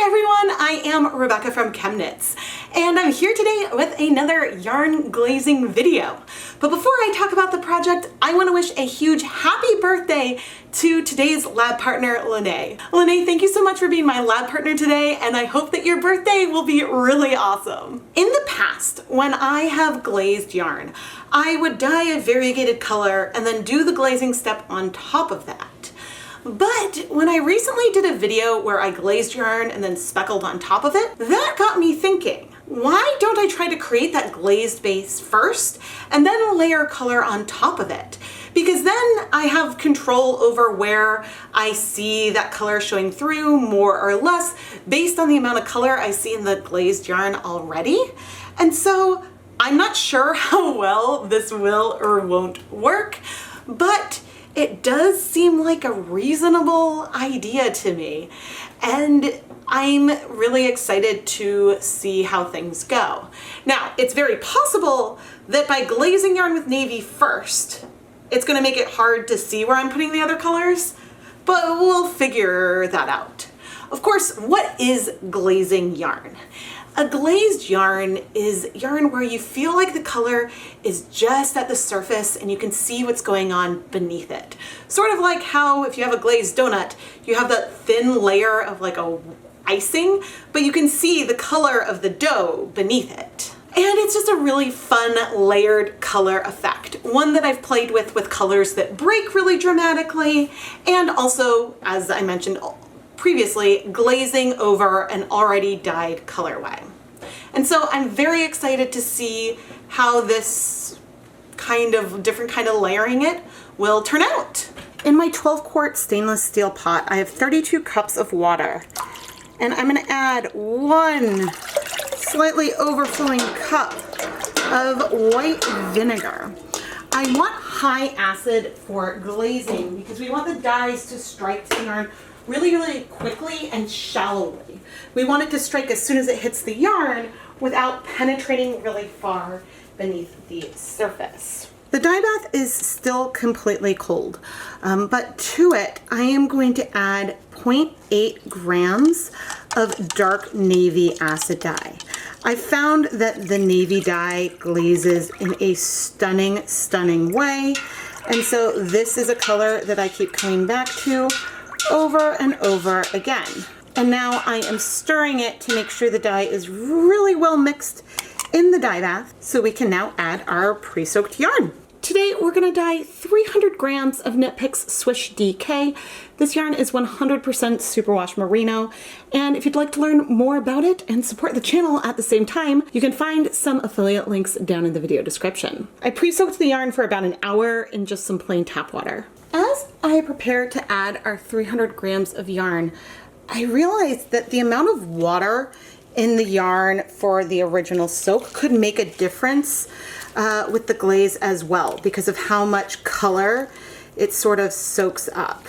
Hi everyone, I am Rebecca from ChemKnits, and I'm here today with another yarn glazing video. But before I talk about the project, I want to wish a huge happy birthday to today's lab partner, Lene. Lene, thank you so much for being my lab partner today, and I hope that your birthday will be really awesome. In the past, when I have glazed yarn, I would dye a variegated color and then do the glazing step on top of that. But when I recently did a video where I glazed yarn and then speckled on top of it, that got me thinking, why don't I try to create that glazed base first and then layer color on top of it? Because then I have control over where I see that color showing through more or less based on the amount of color I see in the glazed yarn already. And so I'm not sure how well this will or won't work, but it does seem like a reasonable idea to me, and I'm really excited to see how things go. Now, it's very possible that by glazing yarn with navy first, it's going to make it hard to see where I'm putting the other colors, but we'll figure that out. Of course, what is glazing yarn? A glazed yarn is yarn where you feel like the color is just at the surface and you can see what's going on beneath it. Sort of like how if you have a glazed donut, you have that thin layer of like a icing, but you can see the color of the dough beneath it. And it's just a really fun layered color effect. One that I've played with colors that break really dramatically, and also, as I mentioned previously, glazing over an already dyed colorway. And so I'm very excited to see how this different kind of layering it will turn out. In my 12 quart stainless steel pot, I have 32 cups of water, and I'm gonna add 1 slightly overflowing cup of white vinegar. I want high acid for glazing because we want the dyes to strike the yarn really quickly and shallowly. We want it to strike as soon as it hits the yarn without penetrating really far beneath the surface. The dye bath is still completely cold, but to it I am going to add 0.8 grams of dark navy acid dye. I found that the navy dye glazes in a stunning way, and so this is a color that I keep coming back to over and over again. And now I am stirring it to make sure the dye is really well mixed in the dye bath so we can now add our pre-soaked yarn. Today we're going to dye 300 grams of Knit Picks Swish DK. This yarn is 100% superwash merino, and if you'd like to learn more about it and support the channel at the same time, you can find some affiliate links down in the video description. I pre-soaked the yarn for about an hour in just some plain tap water. As I prepare to add our 300 grams of yarn, I realized that the amount of water in the yarn for the original soak could make a difference with the glaze as well because of how much color it sort of soaks up.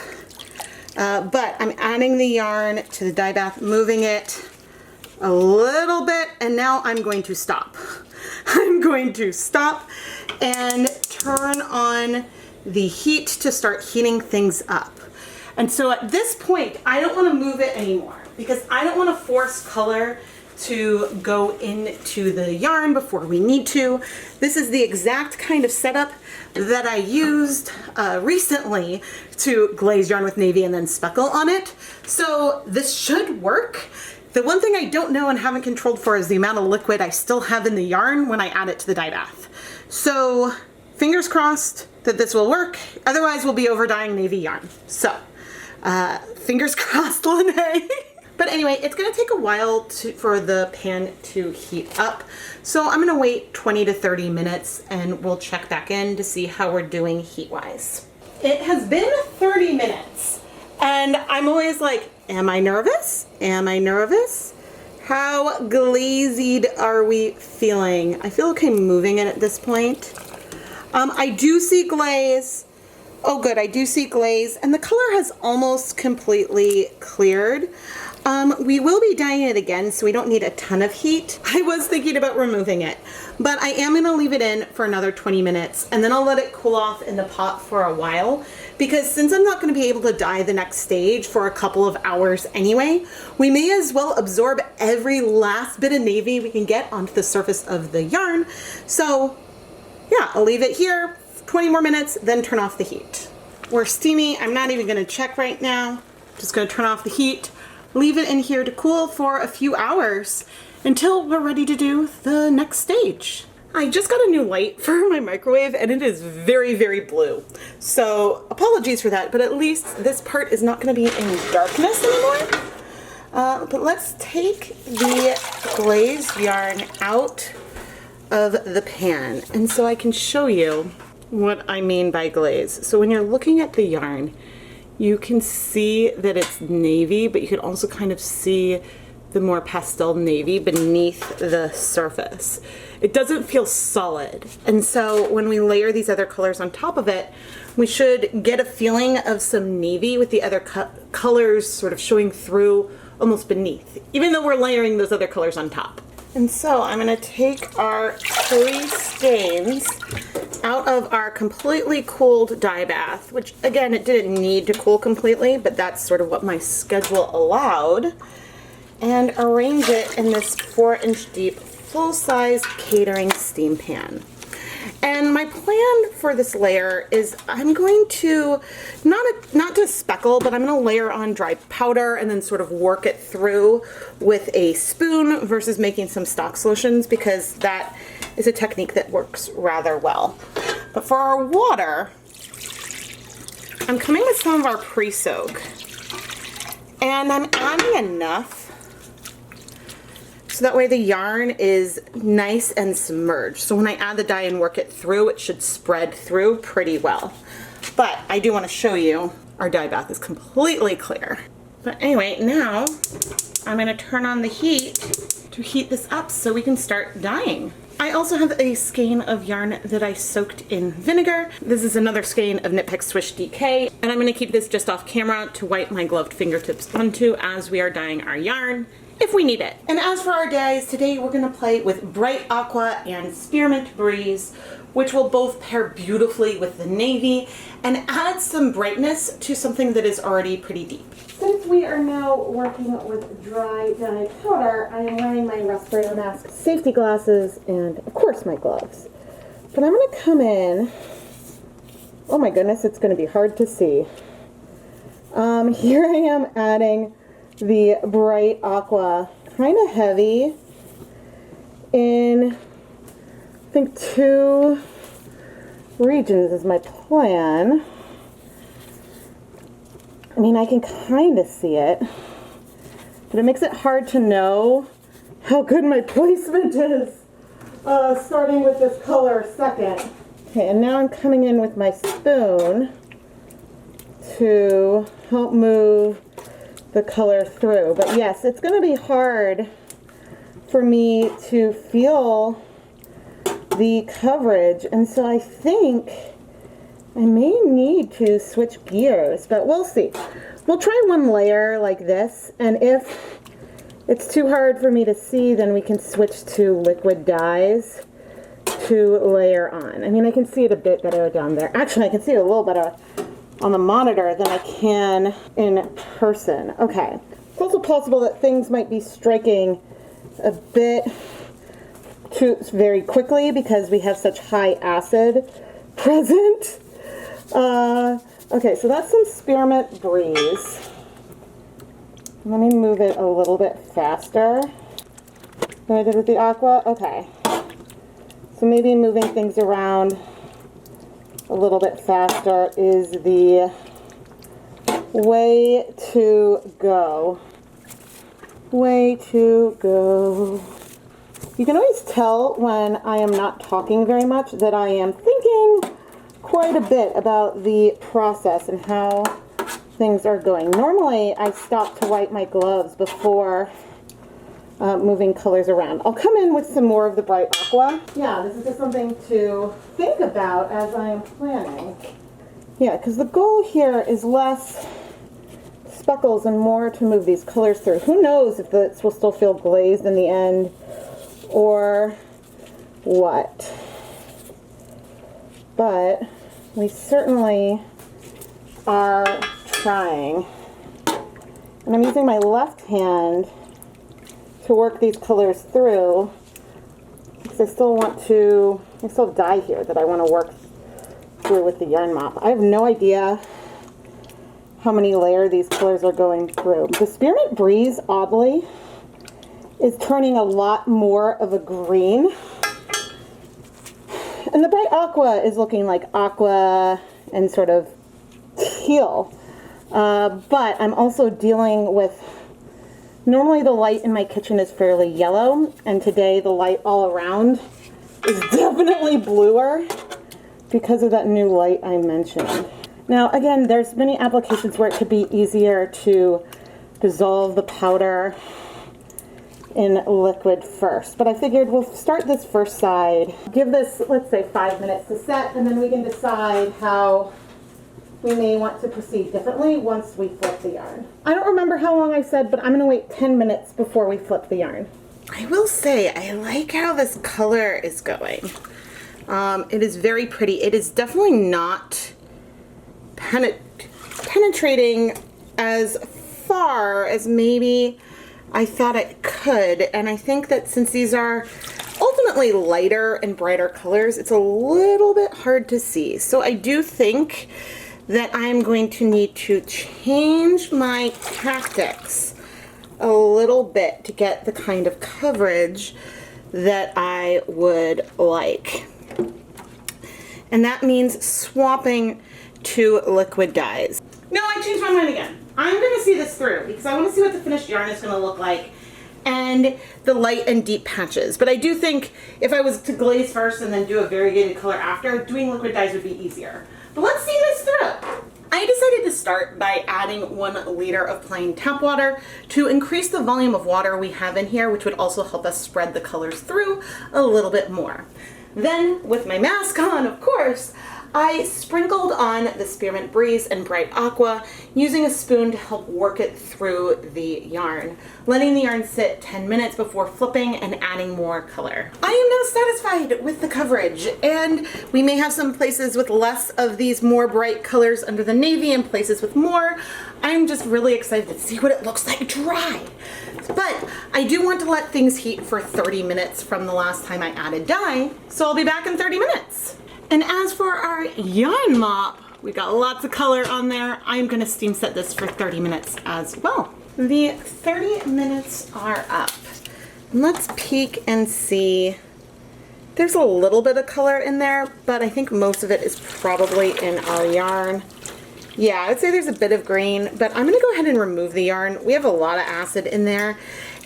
But I'm adding the yarn to the dye bath, moving it a little bit, and now I'm going to stop. I'm going to stop and turn on the heat to start heating things up. And so at this point, I don't want to move it anymore because I don't want to force color to go into the yarn before we need to. This is the exact kind of setup that I used recently to glaze yarn with navy and then speckle on it. So this should work. The one thing I don't know and haven't controlled for is the amount of liquid I still have in the yarn when I add it to the dye bath. So fingers crossed that this will work. Otherwise we'll be overdyeing navy yarn. So fingers crossed, Lene. But anyway, it's gonna take a while for the pan to heat up. So I'm gonna wait 20 to 30 minutes and we'll check back in to see how we're doing heat-wise. It has been 30 minutes and I'm always like, am I nervous? Am I nervous? How glazed are we feeling? I feel okay moving it at this point. I do see glaze. Oh good, I do see glaze, and the color has almost completely cleared. We will be dyeing it again, so we don't need a ton of heat. I was thinking about removing it, but I am gonna leave it in for another 20 minutes and then I'll let it cool off in the pot for a while, because since I'm not gonna be able to dye the next stage for a couple of hours anyway, we may as well absorb every last bit of navy we can get onto the surface of the yarn. So yeah, I'll leave it here 20 more minutes, then turn off the heat. We're steamy. I'm not even gonna check right now. Just gonna turn off the heat, leave it in here to cool for a few hours until we're ready to do the next stage. I just got a new light for my microwave and it is very, very blue. So apologies for that, but at least this part is not gonna be in darkness anymore. But let's take the glazed yarn out of the pan. And so I can show you what I mean by glaze. So when you're looking at the yarn, you can see that it's navy, but you can also kind of see the more pastel navy beneath the surface. It doesn't feel solid. And so when we layer these other colors on top of it, we should get a feeling of some navy with the other colors sort of showing through almost beneath, even though we're layering those other colors on top. And so I'm gonna take our 3 stains out of our completely cooled dye bath, which again, it didn't need to cool completely, but that's sort of what my schedule allowed, and arrange it in this 4-inch deep, full-size catering steam pan. And my plan for this layer is I'm going to, not to speckle, but I'm going to layer on dry powder and then sort of work it through with a spoon versus making some stock solutions, because that is a technique that works rather well. But for our water, I'm coming with some of our pre-soak, and I'm adding enough so that way the yarn is nice and submerged. So when I add the dye and work it through, it should spread through pretty well. But I do want to show you our dye bath is completely clear. But anyway, now I'm going to turn on the heat to heat this up so we can start dyeing. I also have a skein of yarn that I soaked in vinegar. This is another skein of Knit Picks Swish DK, and I'm going to keep this just off camera to wipe my gloved fingertips onto as we are dyeing our yarn, if we need it. And as for our dyes, today we're going to play with Bright Aqua and Spearmint Breeze, which will both pair beautifully with the navy and add some brightness to something that is already pretty deep. Since we are now working with dry dye powder, I am wearing my respirator mask, safety glasses, and of course my gloves. But I'm going to come in, oh my goodness, it's going to be hard to see. Here I am adding the Bright Aqua, kind of heavy, in I think 2 regions is my plan. I mean, I can kind of see it, but it makes it hard to know how good my placement is, starting with this color second. Okay, and now I'm coming in with my spoon to help move the color through. But yes, it's going to be hard for me to feel the coverage, and so I think I may need to switch gears, but we'll see. We'll try one layer like this, and if it's too hard for me to see, then we can switch to liquid dyes to layer on. I mean, I can see it a bit better down there. Actually, I can see it a little better on the monitor than I can in person. Okay. It's also possible that things might be striking a bit too very quickly because we have such high acid present. Okay, so that's some Spearmint Breeze. Let me move it a little bit faster than I did with the Aqua. Okay. So maybe moving things around a little bit faster is the way to go. Way to go. You can always tell when I am not talking very much that I am thinking quite a bit about the process and how things are going. Normally, I stop to wipe my gloves before moving colors around. I'll come in with some more of the Bright Aqua. Yeah, this is just something to think about as I'm planning. Yeah, because the goal here is less speckles and more to move these colors through. Who knows if this will still feel glazed in the end or what. But we certainly are trying. And I'm using my left hand to work these colors through because I still have dye here that I want to work through with the yarn mop. I have no idea how many layers these colors are going through. The Spearmint Breeze, oddly, is turning a lot more of a green. And the bright Aqua is looking like aqua and sort of teal. But I'm also dealing with, normally the light in my kitchen is fairly yellow, and today the light all around is definitely bluer because of that new light I mentioned. Now again, there's many applications where it could be easier to dissolve the powder in liquid first, but I figured we'll start this first side, give this, let's say, 5 minutes to set, and then we can decide how we may want to proceed differently once we flip the yarn. I don't remember how long I said, but I'm gonna wait 10 minutes before we flip the yarn. I will say, I like how this color is going. It is very pretty. It is definitely not penetrating as far as maybe I thought it could. And I think that since these are ultimately lighter and brighter colors, it's a little bit hard to see. So I do think that I'm going to need to change my tactics a little bit to get the kind of coverage that I would like. And that means swapping to liquid dyes. No, I changed my mind again. I'm gonna see this through because I want to see what the finished yarn is gonna look like and the light and deep patches. But I do think if I was to glaze first and then do a variegated color after, doing liquid dyes would be easier. But let's see this through. I decided to start by adding 1 liter of plain tap water to increase the volume of water we have in here, which would also help us spread the colors through a little bit more. Then, with my mask on, of course, I sprinkled on the Spearmint Breeze and Bright Aqua using a spoon to help work it through the yarn, letting the yarn sit 10 minutes before flipping and adding more color. I am now satisfied with the coverage, and we may have some places with less of these more bright colors under the navy and places with more. I'm just really excited to see what it looks like dry. But I do want to let things heat for 30 minutes from the last time I added dye, so I'll be back in 30 minutes. And as for our yarn mop, we got lots of color on there. I'm gonna steam set this for 30 minutes as well. The 30 minutes are up. Let's peek and see. There's a little bit of color in there, but I think most of it is probably in our yarn. Yeah, I'd say there's a bit of green, but I'm gonna go ahead and remove the yarn. We have a lot of acid in there,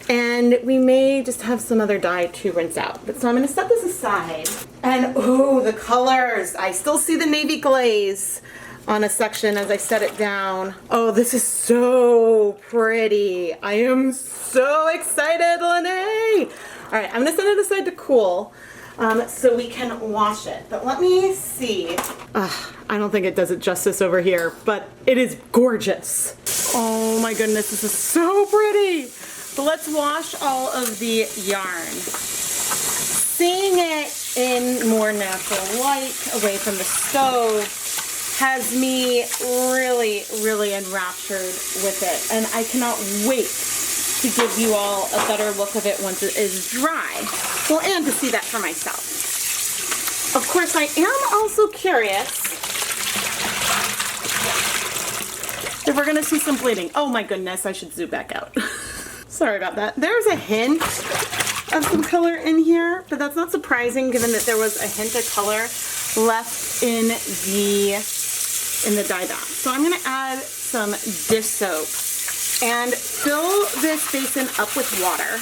and we may just have some other dye to rinse out. But so I'm gonna set this aside. And ooh, the colors. I still see the navy glaze on a section as I set it down. Oh, this is so pretty. I am so excited, Lene. All right, I'm gonna set it aside to cool so we can wash it. But let me see. I don't think it does it justice over here, but it is gorgeous. Oh my goodness, this is so pretty. But let's wash all of the yarn. Seeing it in more natural light, away from the stove, has me really, really enraptured with it. And I cannot wait to give you all a better look of it once it is dry. Well, and to see that for myself. Of course, I am also curious if we're gonna see some bleeding. Oh my goodness, I should zoom back out. Sorry about that. There's a hint of some color in here, but that's not surprising given that there was a hint of color left in the dye bath. So I'm gonna add some dish soap and fill this basin up with water.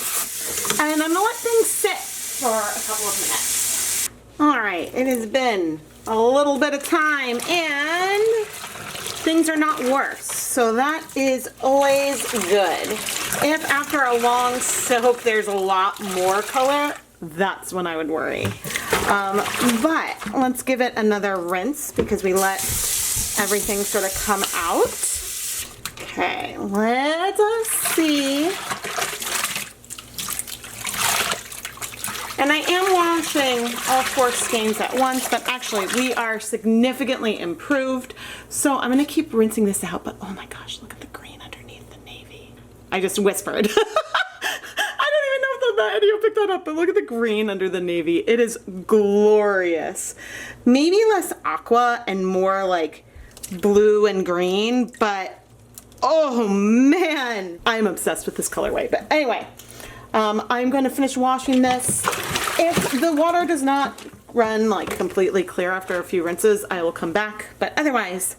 And I'm gonna let things sit for a couple of minutes. All right, it has been a little bit of time and things are not worse. So that is always good. If after a long soak there's a lot more color, that's when I would worry. But let's give it another rinse because we let everything sort of come out. Okay, let us see. And I am washing all 4 skeins at once, but actually we are significantly improved. So I'm gonna keep rinsing this out, but oh my gosh, look at the green underneath the navy. I just whispered. I don't even know if the video picked that up, but look at the green under the navy. It is glorious. Maybe less aqua and more like blue and green, but oh man, I'm obsessed with this colorway. But anyway, I'm going to finish washing this. If the water does not run like completely clear after a few rinses, I will come back. But otherwise,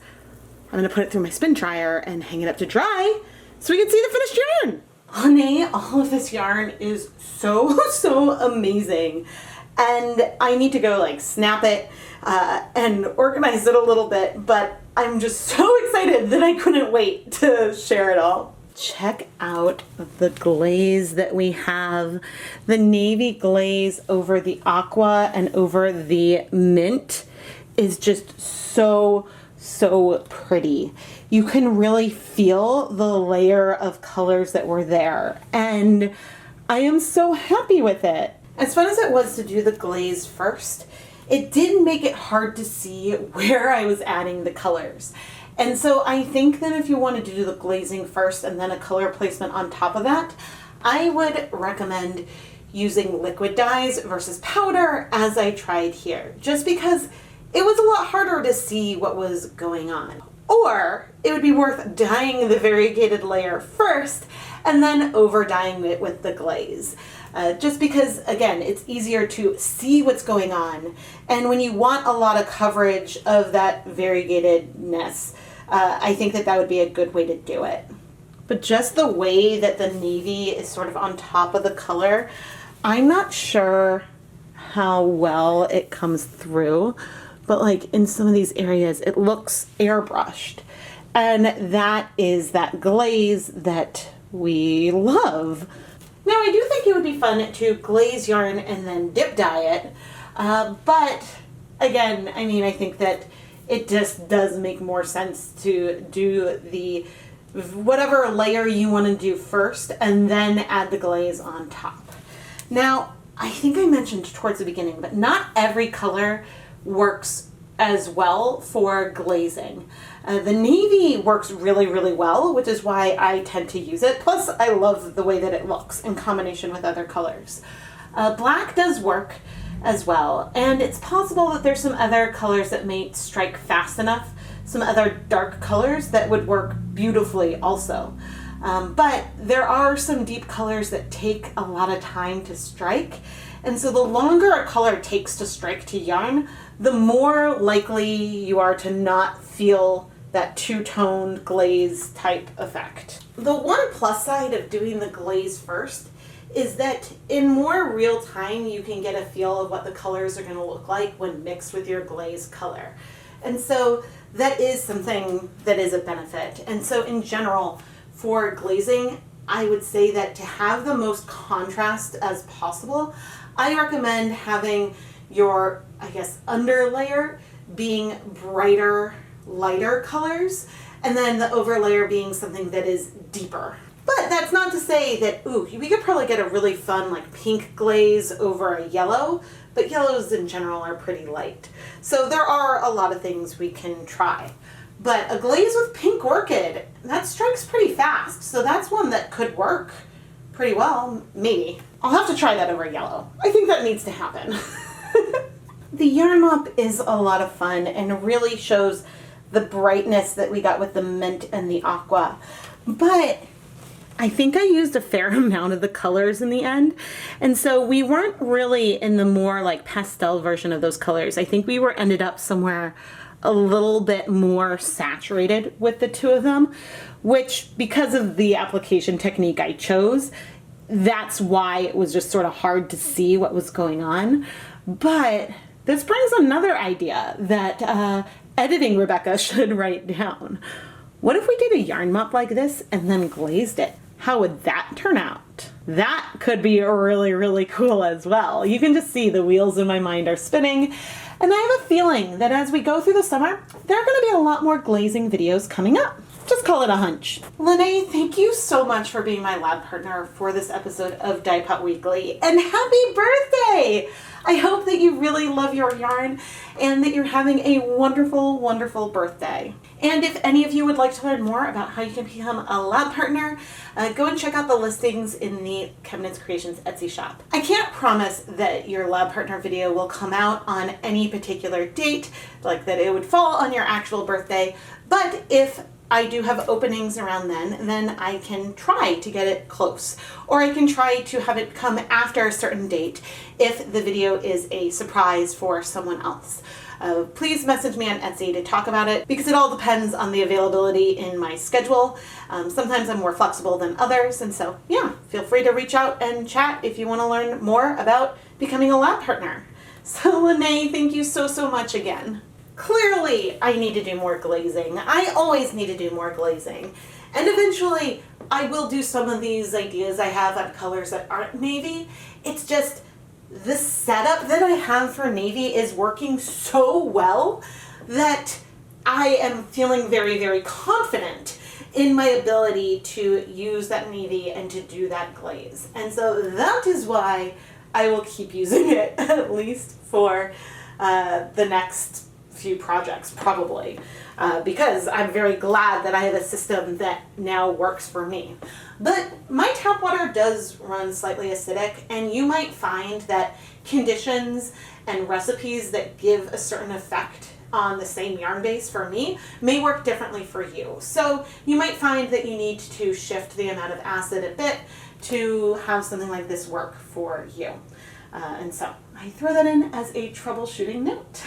I'm going to put it through my spin dryer and hang it up to dry so we can see the finished yarn. Honey, all of this yarn is so amazing. And I need to go like snap it and organize it a little bit, but I'm just so excited that I couldn't wait to share it all. Check out the glaze that we have. The navy glaze over the aqua and over the mint is just so pretty. You can really feel the layer of colors that were there, and I am so happy with it. As fun as it was to do the glaze first, it did make it hard to see where I was adding the colors. And so I think that if you wanted to do the glazing first and then a color placement on top of that, I would recommend using liquid dyes versus powder as I tried here, just because it was a lot harder to see what was going on. Or it would be worth dyeing the variegated layer first and then over dyeing it with the glaze. Just because, again, it's easier to see what's going on. And when you want a lot of coverage of that variegatedness, I think that that would be a good way to do it. But just the way that the navy is sort of on top of the color, I'm not sure how well it comes through, but like in some of these areas, it looks airbrushed. And that is that glaze that we love. Now, I do think it would be fun to glaze yarn and then dip dye it, but again, I mean, I think that it just does make more sense to do the whatever layer you want to do first and then add the glaze on top. Now, I think I mentioned towards the beginning, but not every color works as well for glazing. The navy works really well, which is why I tend to use it. Plus, I love the way that it looks in combination with other colors. Black does work as well, and it's possible that there's some other colors that may strike fast enough, some other dark colors that would work beautifully also. But there are some deep colors that take a lot of time to strike, and so the longer a color takes to strike to yarn, the more likely you are to not feel that two-toned glaze type effect. The one plus side of doing the glaze first is that in more real time you can get a feel of what the colors are going to look like when mixed with your glaze color. And so that is something that is a benefit. And so in general, for glazing, I would say that to have the most contrast as possible, I recommend having your, I guess, underlayer being brighter, lighter colors, and then the overlayer being something that is deeper. But that's not to say that, ooh, we could probably get a really fun like pink glaze over a yellow, but yellows in general are pretty light. So there are a lot of things we can try. But a glaze with pink orchid, that strikes pretty fast, so that's one that could work pretty well, maybe. I'll have to try that over yellow. I think that needs to happen. The yarn mop is a lot of fun and really shows the brightness that we got with the mint and the aqua. But I think I used a fair amount of the colors in the end. And so we weren't really in the more like pastel version of those colors. I think we ended up somewhere a little bit more saturated with the two of them, which because of the application technique I chose, that's why it was just sort of hard to see what was going on. But this brings another idea that editing Rebecca should write down. What if we did a yarn mop like this and then glazed it? How would that turn out? That could be really cool as well. You can just see the wheels in my mind are spinning. And I have a feeling that as we go through the summer, there are going to be a lot more glazing videos coming up. Just call it a hunch. Lene, thank you so much for being my lab partner for this episode of Dyepot Weekly, and happy birthday! I hope that you really love your yarn and that you're having a wonderful, wonderful birthday. And if any of you would like to learn more about how you can become a lab partner, go and check out the listings in the ChemKnits Creations Etsy shop. I can't promise that your lab partner video will come out on any particular date, like that it would fall on your actual birthday, but if I do have openings around then I can try to get it close. Or I can try to have it come after a certain date if the video is a surprise for someone else. Please message me on Etsy to talk about it because it all depends on the availability in my schedule. Sometimes I'm more flexible than others, and so yeah, feel free to reach out and chat if you want to learn more about becoming a lab partner. So Lene, thank you so much again. Clearly, I need to do more glazing. I always need to do more glazing. And eventually, I will do some of these ideas I have on colors that aren't navy. It's just the setup that I have for navy is working so well that I am feeling very confident in my ability to use that navy and to do that glaze. And so that is why I will keep using it, at least for the next few projects, probably, because I'm very glad that I have a system that now works for me. But my tap water does run slightly acidic, and you might find that conditions and recipes that give a certain effect on the same yarn base for me may work differently for you. So you might find that you need to shift the amount of acid a bit to have something like this work for you. And so I throw that in as a troubleshooting note.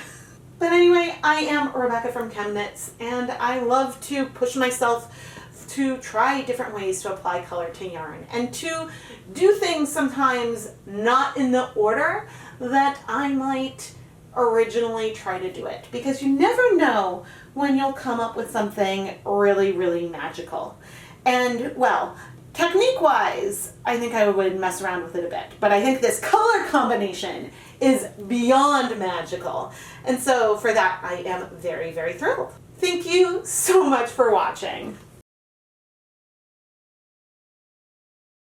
But anyway, I am Rebecca from ChemKnits, and I love to push myself to try different ways to apply color to yarn and to do things sometimes not in the order that I might originally try to do it, because you never know when you'll come up with something really magical. And well, technique-wise, I think I would mess around with it a bit, but I think this color combination is beyond magical. And so for that, I am very thrilled. Thank you so much for watching.